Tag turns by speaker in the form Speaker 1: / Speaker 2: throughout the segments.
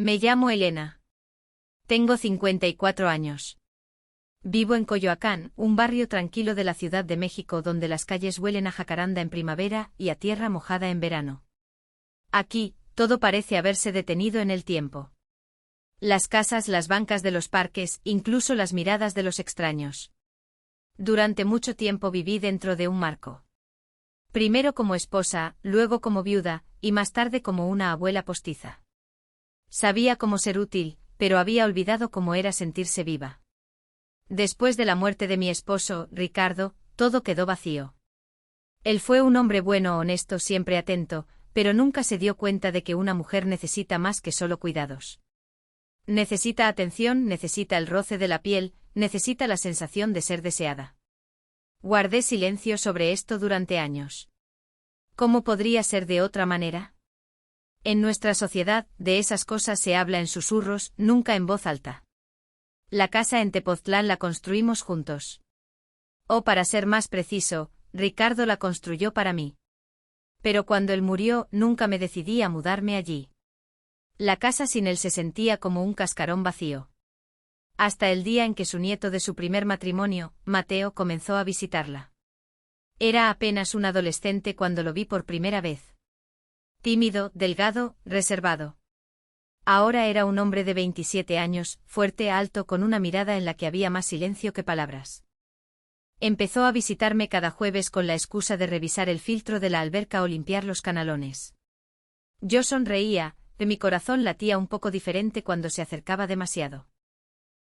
Speaker 1: Me llamo Elena. Tengo 54 años. Vivo en Coyoacán, un barrio tranquilo de la Ciudad de México donde las calles huelen a jacaranda en primavera y a tierra mojada en verano. Aquí, todo parece haberse detenido en el tiempo. Las casas, las bancas de los parques, incluso las miradas de los extraños. Durante mucho tiempo viví dentro de un marco. Primero como esposa, luego como viuda, y más tarde como una abuela postiza. Sabía cómo ser útil, pero había olvidado cómo era sentirse viva. Después de la muerte de mi esposo, Ricardo, todo quedó vacío. Él fue un hombre bueno, honesto, siempre atento, pero nunca se dio cuenta de que una mujer necesita más que solo cuidados. Necesita atención, necesita el roce de la piel, necesita la sensación de ser deseada. Guardé silencio sobre esto durante años. ¿Cómo podría ser de otra manera? En nuestra sociedad, de esas cosas se habla en susurros, nunca en voz alta. La casa en Tepoztlán la construimos juntos. O para ser más preciso, Ricardo la construyó para mí. Pero cuando él murió, nunca me decidí a mudarme allí. La casa sin él se sentía como un cascarón vacío. Hasta el día en que su nieto de su primer matrimonio, Mateo, comenzó a visitarla. Era apenas un adolescente cuando lo vi por primera vez. Tímido, delgado, reservado. Ahora era un hombre de 27 años, fuerte, alto, con una mirada en la que había más silencio que palabras. Empezó a visitarme cada jueves con la excusa de revisar el filtro de la alberca o limpiar los canalones. Yo sonreía, pero mi corazón latía un poco diferente cuando se acercaba demasiado.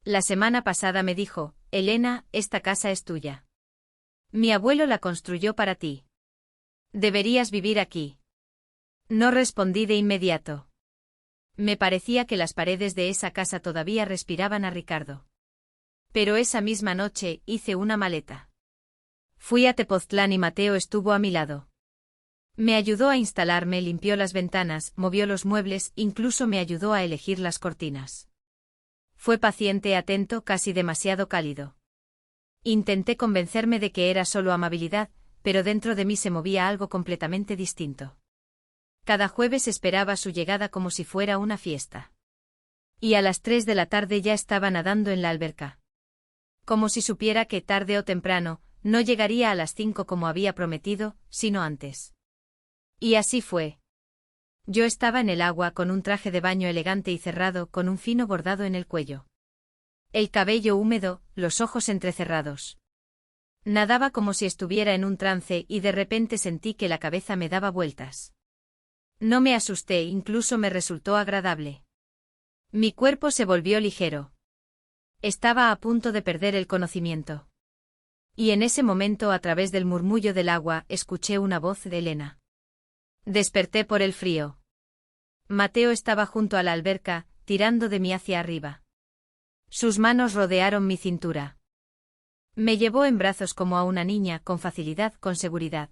Speaker 1: La semana pasada me dijo, Elena, esta casa es tuya. Mi abuelo la construyó para ti. Deberías vivir aquí. No respondí de inmediato. Me parecía que las paredes de esa casa todavía respiraban a Ricardo. Pero esa misma noche hice una maleta. Fui a Tepoztlán y Mateo estuvo a mi lado. Me ayudó a instalarme, limpió las ventanas, movió los muebles, incluso me ayudó a elegir las cortinas. Fue paciente, atento, casi demasiado cálido. Intenté convencerme de que era solo amabilidad, pero dentro de mí se movía algo completamente distinto. Cada jueves esperaba su llegada como si fuera una fiesta. Y a las 3 de la tarde ya estaba nadando en la alberca. Como si supiera que tarde o temprano, no llegaría a las 5 como había prometido, sino antes. Y así fue. Yo estaba en el agua con un traje de baño elegante y cerrado, con un fino bordado en el cuello. El cabello húmedo, los ojos entrecerrados. Nadaba como si estuviera en un trance y de repente sentí que la cabeza me daba vueltas. No me asusté, incluso me resultó agradable. Mi cuerpo se volvió ligero. Estaba a punto de perder el conocimiento. Y en ese momento, a través del murmullo del agua, escuché una voz de Elena. Desperté por el frío. Mateo estaba junto a la alberca, tirando de mí hacia arriba. Sus manos rodearon mi cintura. Me llevó en brazos como a una niña, con facilidad, con seguridad.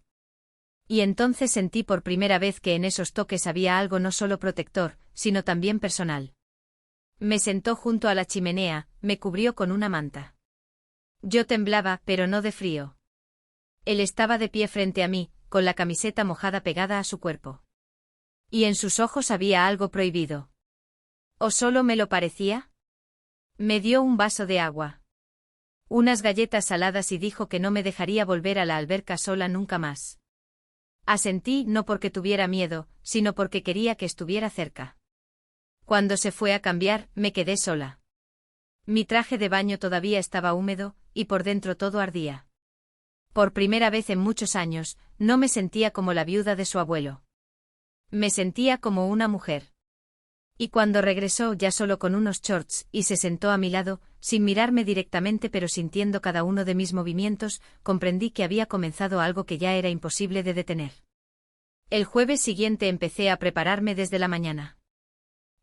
Speaker 1: Y entonces sentí por primera vez que en esos toques había algo no solo protector, sino también personal. Me sentó junto a la chimenea, me cubrió con una manta. Yo temblaba, pero no de frío. Él estaba de pie frente a mí, con la camiseta mojada pegada a su cuerpo. Y en sus ojos había algo prohibido. ¿O solo me lo parecía? Me dio un vaso de agua. Unas galletas saladas y dijo que no me dejaría volver a la alberca sola nunca más. Asentí, no porque tuviera miedo, sino porque quería que estuviera cerca. Cuando se fue a cambiar, me quedé sola. Mi traje de baño todavía estaba húmedo, y por dentro todo ardía. Por primera vez en muchos años, no me sentía como la viuda de su abuelo. Me sentía como una mujer. Y cuando regresó ya solo con unos shorts y se sentó a mi lado, sin mirarme directamente pero sintiendo cada uno de mis movimientos, comprendí que había comenzado algo que ya era imposible de detener. El jueves siguiente empecé a prepararme desde la mañana.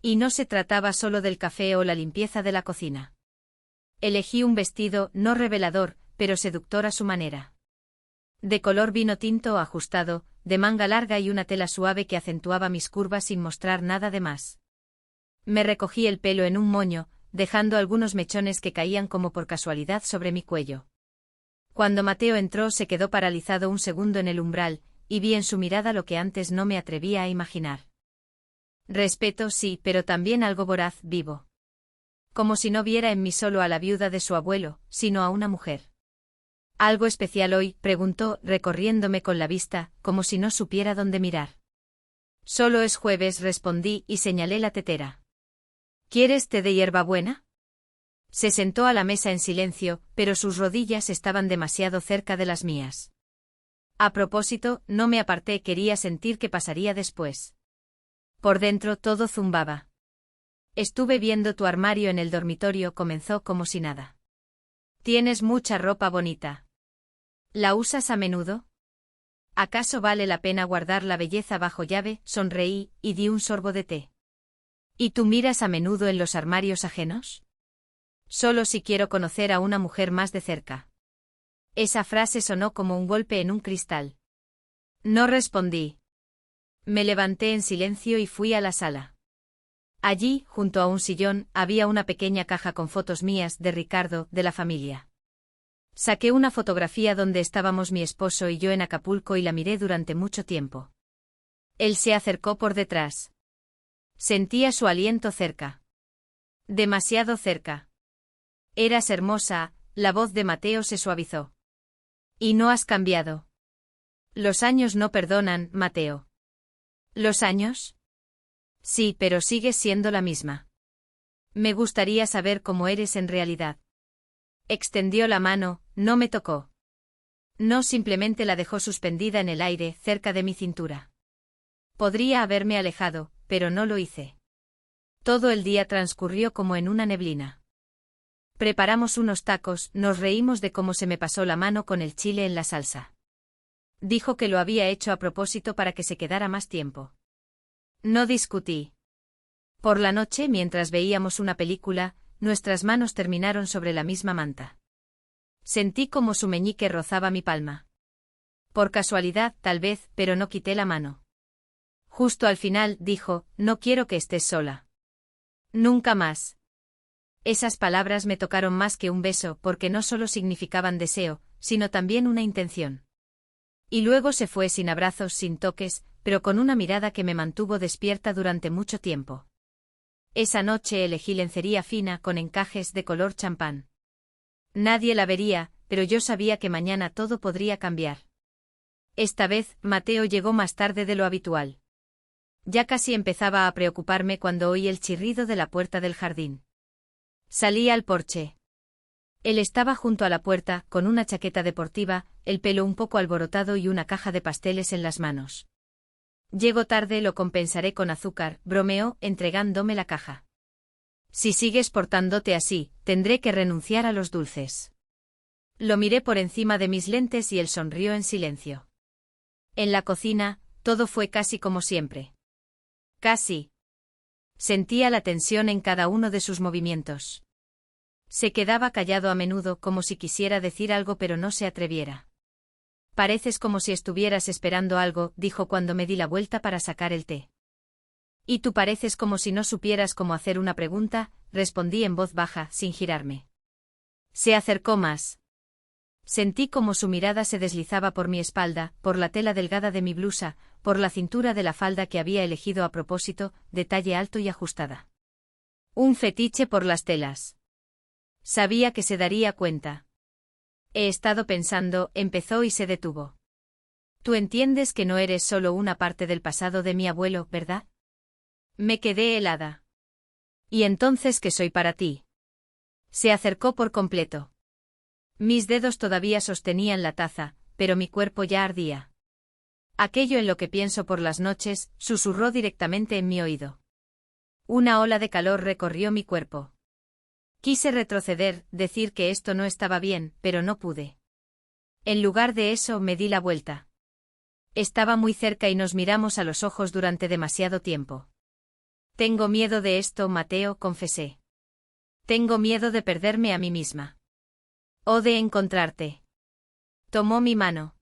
Speaker 1: Y no se trataba solo del café o la limpieza de la cocina. Elegí un vestido, no revelador, pero seductor a su manera. De color vino tinto ajustado, de manga larga y una tela suave que acentuaba mis curvas sin mostrar nada de más. Me recogí el pelo en un moño, dejando algunos mechones que caían como por casualidad sobre mi cuello. Cuando Mateo entró se quedó paralizado un segundo en el umbral, y vi en su mirada lo que antes no me atrevía a imaginar. Respeto sí, pero también algo voraz, vivo. Como si no viera en mí solo a la viuda de su abuelo, sino a una mujer. ¿Algo especial hoy?, preguntó, recorriéndome con la vista, como si no supiera dónde mirar. Solo es jueves, respondí y señalé la tetera. ¿Quieres té de hierbabuena? Se sentó a la mesa en silencio, pero sus rodillas estaban demasiado cerca de las mías. A propósito, no me aparté, quería sentir qué pasaría después. Por dentro todo zumbaba. Estuve viendo tu armario en el dormitorio, comenzó como si nada. Tienes mucha ropa bonita. ¿La usas a menudo? ¿Acaso vale la pena guardar la belleza bajo llave? Sonreí, y di un sorbo de té. ¿Y tú miras a menudo en los armarios ajenos? Solo si quiero conocer a una mujer más de cerca. Esa frase sonó como un golpe en un cristal. No respondí. Me levanté en silencio y fui a la sala. Allí, junto a un sillón, había una pequeña caja con fotos mías, de Ricardo, de la familia. Saqué una fotografía donde estábamos mi esposo y yo en Acapulco y la miré durante mucho tiempo. Él se acercó por detrás. Sentía su aliento cerca. Demasiado cerca. Eras hermosa, la voz de Mateo se suavizó. Y no has cambiado. Los años no perdonan, Mateo. ¿Los años? Sí, pero sigues siendo la misma. Me gustaría saber cómo eres en realidad. Extendió la mano, no me tocó. No, simplemente la dejó suspendida en el aire, cerca de mi cintura. Podría haberme alejado, pero no lo hice. Todo el día transcurrió como en una neblina. Preparamos unos tacos, nos reímos de cómo se me pasó la mano con el chile en la salsa. Dijo que lo había hecho a propósito para que se quedara más tiempo. No discutí. Por la noche, mientras veíamos una película, nuestras manos terminaron sobre la misma manta. Sentí como su meñique rozaba mi palma. Por casualidad, tal vez, pero no quité la mano. Justo al final, dijo, no quiero que estés sola. Nunca más. Esas palabras me tocaron más que un beso, porque no solo significaban deseo, sino también una intención. Y luego se fue sin abrazos, sin toques, pero con una mirada que me mantuvo despierta durante mucho tiempo. Esa noche elegí lencería fina con encajes de color champán. Nadie la vería, pero yo sabía que mañana todo podría cambiar. Esta vez, Mateo llegó más tarde de lo habitual. Ya casi empezaba a preocuparme cuando oí el chirrido de la puerta del jardín. Salí al porche. Él estaba junto a la puerta, con una chaqueta deportiva, el pelo un poco alborotado y una caja de pasteles en las manos. Llego tarde, lo compensaré con azúcar, bromeó, entregándome la caja. Si sigues portándote así, tendré que renunciar a los dulces. Lo miré por encima de mis lentes y él sonrió en silencio. En la cocina, todo fue casi como siempre. Casi. Sentía la tensión en cada uno de sus movimientos. Se quedaba callado a menudo, como si quisiera decir algo pero no se atreviera. Pareces como si estuvieras esperando algo, dijo cuando me di la vuelta para sacar el té. Y tú pareces como si no supieras cómo hacer una pregunta, respondí en voz baja, sin girarme. Se acercó más. Sentí como su mirada se deslizaba por mi espalda, por la tela delgada de mi blusa, por la cintura de la falda que había elegido a propósito, de talle alto y ajustada. Un fetiche por las telas. Sabía que se daría cuenta. He estado pensando, empezó y se detuvo. Tú entiendes que no eres solo una parte del pasado de mi abuelo, ¿verdad? Me quedé helada. ¿Y entonces qué soy para ti? Se acercó por completo. Mis dedos todavía sostenían la taza, pero mi cuerpo ya ardía. Aquello en lo que pienso por las noches, susurró directamente en mi oído. Una ola de calor recorrió mi cuerpo. Quise retroceder, decir que esto no estaba bien, pero no pude. En lugar de eso, me di la vuelta. Estaba muy cerca y nos miramos a los ojos durante demasiado tiempo. Tengo miedo de esto, Mateo, confesé. Tengo miedo de perderme a mí misma. O de encontrarte. Tomó mi mano.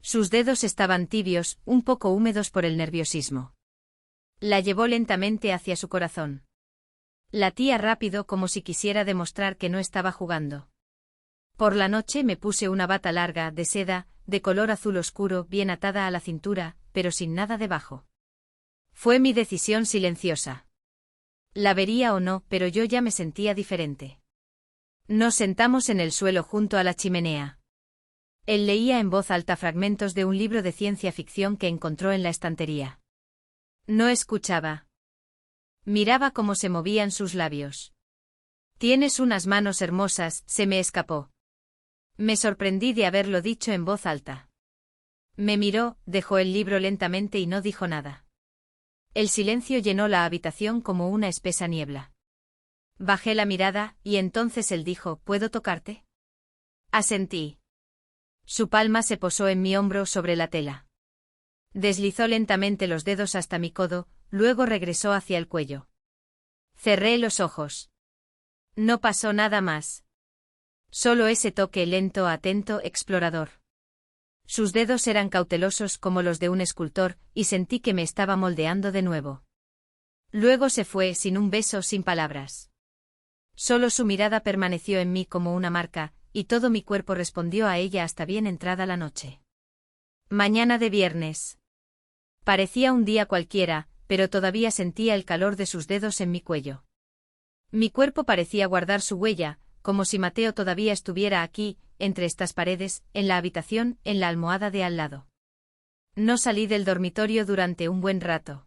Speaker 1: Sus dedos estaban tibios, un poco húmedos por el nerviosismo. La llevó lentamente hacia su corazón. Latía rápido como si quisiera demostrar que no estaba jugando. Por la noche me puse una bata larga, de seda, de color azul oscuro, bien atada a la cintura, pero sin nada debajo. Fue mi decisión silenciosa. La vería o no, pero yo ya me sentía diferente. Nos sentamos en el suelo junto a la chimenea. Él leía en voz alta fragmentos de un libro de ciencia ficción que encontró en la estantería. No escuchaba. Miraba cómo se movían sus labios. «Tienes unas manos hermosas», se me escapó. Me sorprendí de haberlo dicho en voz alta. Me miró, dejó el libro lentamente y no dijo nada. El silencio llenó la habitación como una espesa niebla. Bajé la mirada, y entonces él dijo: «¿Puedo tocarte?». Asentí. Su palma se posó en mi hombro sobre la tela. Deslizó lentamente los dedos hasta mi codo, luego regresó hacia el cuello. Cerré los ojos. No pasó nada más. Solo ese toque lento, atento, explorador. Sus dedos eran cautelosos como los de un escultor, y sentí que me estaba moldeando de nuevo. Luego se fue, sin un beso, sin palabras. Solo su mirada permaneció en mí como una marca, y todo mi cuerpo respondió a ella hasta bien entrada la noche. Mañana de viernes. Parecía un día cualquiera, pero todavía sentía el calor de sus dedos en mi cuello. Mi cuerpo parecía guardar su huella, como si Mateo todavía estuviera aquí, entre estas paredes, en la habitación, en la almohada de al lado. No salí del dormitorio durante un buen rato.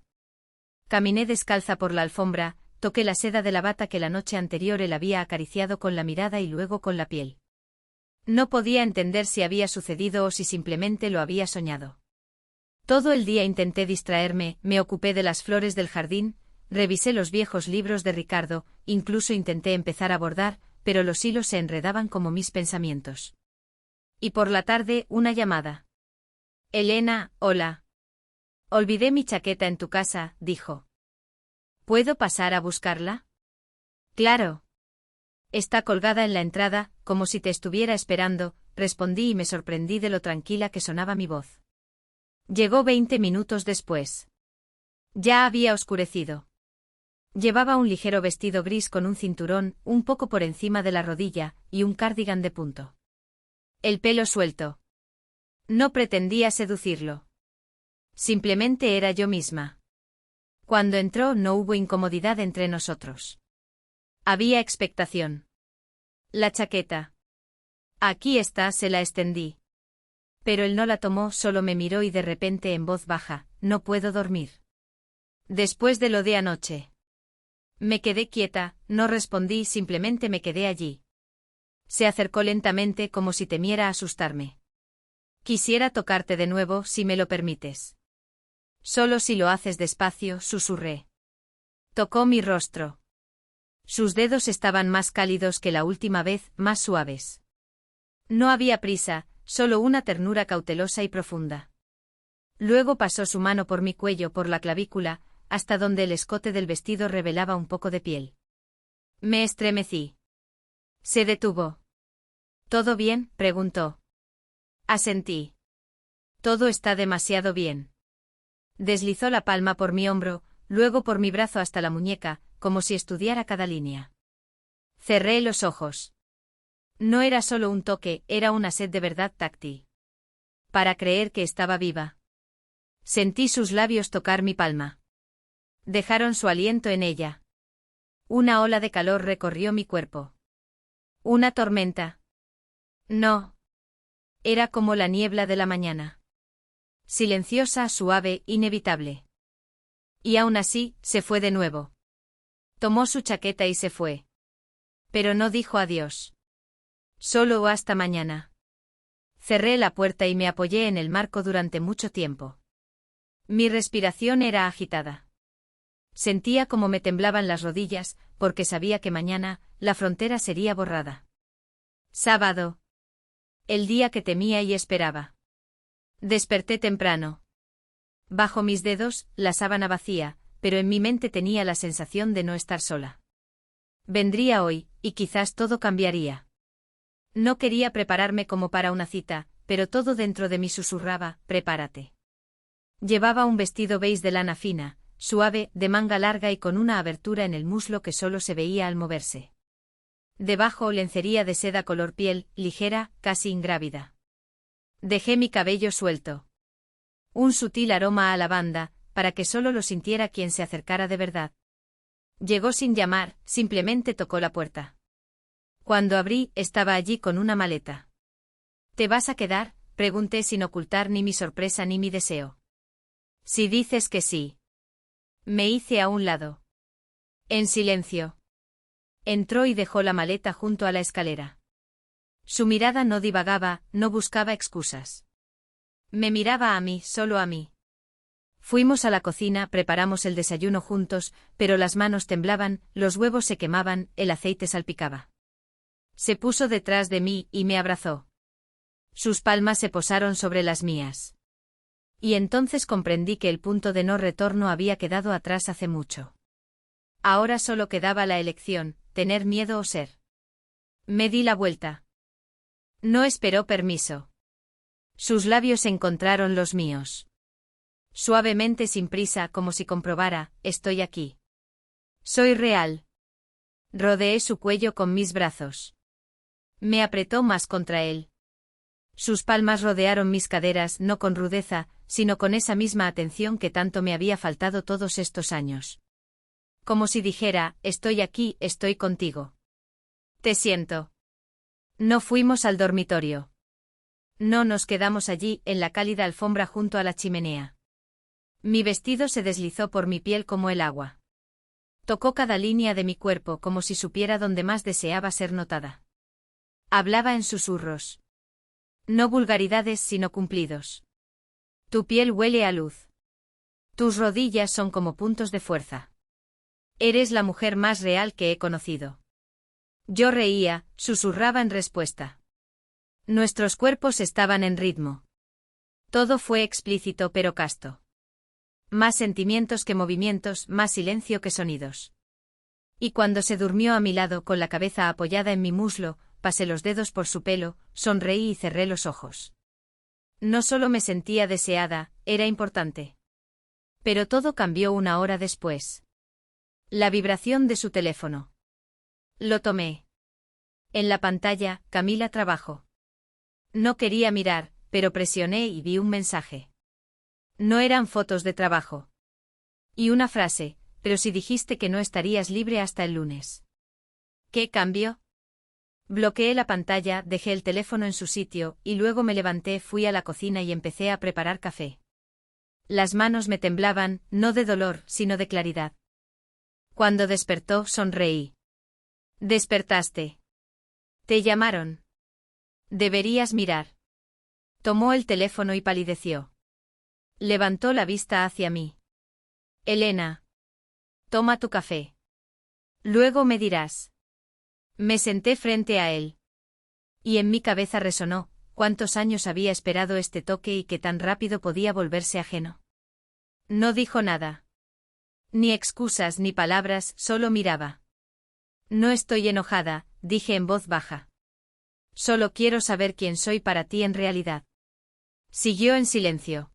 Speaker 1: Caminé descalza por la alfombra, toqué la seda de la bata que la noche anterior él había acariciado con la mirada y luego con la piel. No podía entender si había sucedido o si simplemente lo había soñado. Todo el día intenté distraerme, me ocupé de las flores del jardín, revisé los viejos libros de Ricardo, incluso intenté empezar a bordar, pero los hilos se enredaban como mis pensamientos. Y por la tarde, una llamada. «Elena, hola. Olvidé mi chaqueta en tu casa», dijo. «¿Puedo pasar a buscarla?» «Claro. Está colgada en la entrada, como si te estuviera esperando», respondí y me sorprendí de lo tranquila que sonaba mi voz. Llegó 20 minutos después. Ya había oscurecido. Llevaba un ligero vestido gris con un cinturón, un poco por encima de la rodilla, y un cardigan de punto. El pelo suelto. No pretendía seducirlo. Simplemente era yo misma. Cuando entró no hubo incomodidad entre nosotros. Había expectación. La chaqueta. «Aquí está», se la extendí. Pero él no la tomó, solo me miró y de repente en voz baja: «No puedo dormir. Después de lo de anoche». Me quedé quieta, no respondí, simplemente me quedé allí. Se acercó lentamente como si temiera asustarme. «Quisiera tocarte de nuevo, si me lo permites». «Solo si lo haces despacio», susurré. Tocó mi rostro. Sus dedos estaban más cálidos que la última vez, más suaves. No había prisa, solo una ternura cautelosa y profunda. Luego pasó su mano por mi cuello, por la clavícula, hasta donde el escote del vestido revelaba un poco de piel. Me estremecí. Se detuvo. «¿Todo bien?», preguntó. Asentí. «Todo está demasiado bien». Deslizó la palma por mi hombro, luego por mi brazo hasta la muñeca, como si estudiara cada línea. Cerré los ojos. No era solo un toque, era una sed de verdad táctil. Para creer que estaba viva. Sentí sus labios tocar mi palma. Dejaron su aliento en ella. Una ola de calor recorrió mi cuerpo. ¿Una tormenta? No. Era como la niebla de la mañana. Silenciosa, suave, inevitable. Y aún así, se fue de nuevo. Tomó su chaqueta y se fue. Pero no dijo adiós. Solo hasta mañana. Cerré la puerta y me apoyé en el marco durante mucho tiempo. Mi respiración era agitada. Sentía como me temblaban las rodillas, porque sabía que mañana, la frontera sería borrada. Sábado. El día que temía y esperaba. Desperté temprano. Bajo mis dedos, la sábana vacía, pero en mi mente tenía la sensación de no estar sola. Vendría hoy, y quizás todo cambiaría. No quería prepararme como para una cita, pero todo dentro de mí susurraba: «Prepárate». Llevaba un vestido beige de lana fina, suave, de manga larga y con una abertura en el muslo que solo se veía al moverse. Debajo lencería de seda color piel, ligera, casi ingrávida. Dejé mi cabello suelto. Un sutil aroma a lavanda, para que solo lo sintiera quien se acercara de verdad. Llegó sin llamar, simplemente tocó la puerta. Cuando abrí, estaba allí con una maleta. ¿Te vas a quedar?, pregunté sin ocultar ni mi sorpresa ni mi deseo. Si dices que sí. Me hice a un lado. En silencio. Entró y dejó la maleta junto a la escalera. Su mirada no divagaba, no buscaba excusas. Me miraba a mí, solo a mí. Fuimos a la cocina, preparamos el desayuno juntos, pero las manos temblaban, los huevos se quemaban, el aceite salpicaba. Se puso detrás de mí y me abrazó. Sus palmas se posaron sobre las mías. Y entonces comprendí que el punto de no retorno había quedado atrás hace mucho. Ahora solo quedaba la elección, tener miedo o ser. Me di la vuelta. No esperó permiso. Sus labios encontraron los míos. Suavemente, sin prisa, como si comprobara, estoy aquí. Soy real. Rodeé su cuello con mis brazos. Me apretó más contra él. Sus palmas rodearon mis caderas, no con rudeza, sino con esa misma atención que tanto me había faltado todos estos años. Como si dijera, estoy aquí, estoy contigo. Te siento. No fuimos al dormitorio. No nos quedamos allí, en la cálida alfombra junto a la chimenea. Mi vestido se deslizó por mi piel como el agua. Tocó cada línea de mi cuerpo como si supiera dónde más deseaba ser notada. Hablaba en susurros. No vulgaridades sino cumplidos. Tu piel huele a luz. Tus rodillas son como puntos de fuerza. Eres la mujer más real que he conocido. Yo reía, susurraba en respuesta. Nuestros cuerpos estaban en ritmo. Todo fue explícito pero casto. Más sentimientos que movimientos, más silencio que sonidos. Y cuando se durmió a mi lado con la cabeza apoyada en mi muslo, pasé los dedos por su pelo, sonreí y cerré los ojos. No solo me sentía deseada, era importante. Pero todo cambió una hora después. La vibración de su teléfono. Lo tomé. En la pantalla, Camila trabajo. No quería mirar, pero presioné y vi un mensaje. No eran fotos de trabajo. Y una frase, pero si dijiste que no estarías libre hasta el lunes. ¿Qué cambio? Bloqueé la pantalla, dejé el teléfono en su sitio, y luego me levanté, fui a la cocina y empecé a preparar café. Las manos me temblaban, no de dolor, sino de claridad. Cuando despertó, sonreí. ¿Despertaste? ¿Te llamaron? Deberías mirar. Tomó el teléfono y palideció. Levantó la vista hacia mí. Elena. Toma tu café. Luego me dirás. Me senté frente a él. Y en mi cabeza resonó, cuántos años había esperado este toque y que tan rápido podía volverse ajeno. No dijo nada. Ni excusas ni palabras, solo miraba. No estoy enojada, dije en voz baja. Solo quiero saber quién soy para ti en realidad. Siguió en silencio.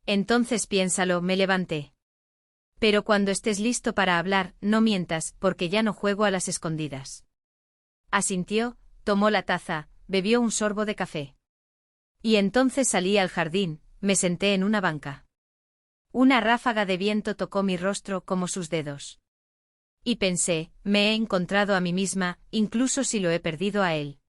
Speaker 1: Entonces piénsalo, me levanté. Pero cuando estés listo para hablar, no mientas, porque ya no juego a las escondidas. Asintió, tomó la taza, bebió un sorbo de café. Y entonces salí al jardín, me senté en una banca. Una ráfaga de viento tocó mi rostro como sus dedos. Y pensé, me he encontrado a mí misma, incluso si lo he perdido a él.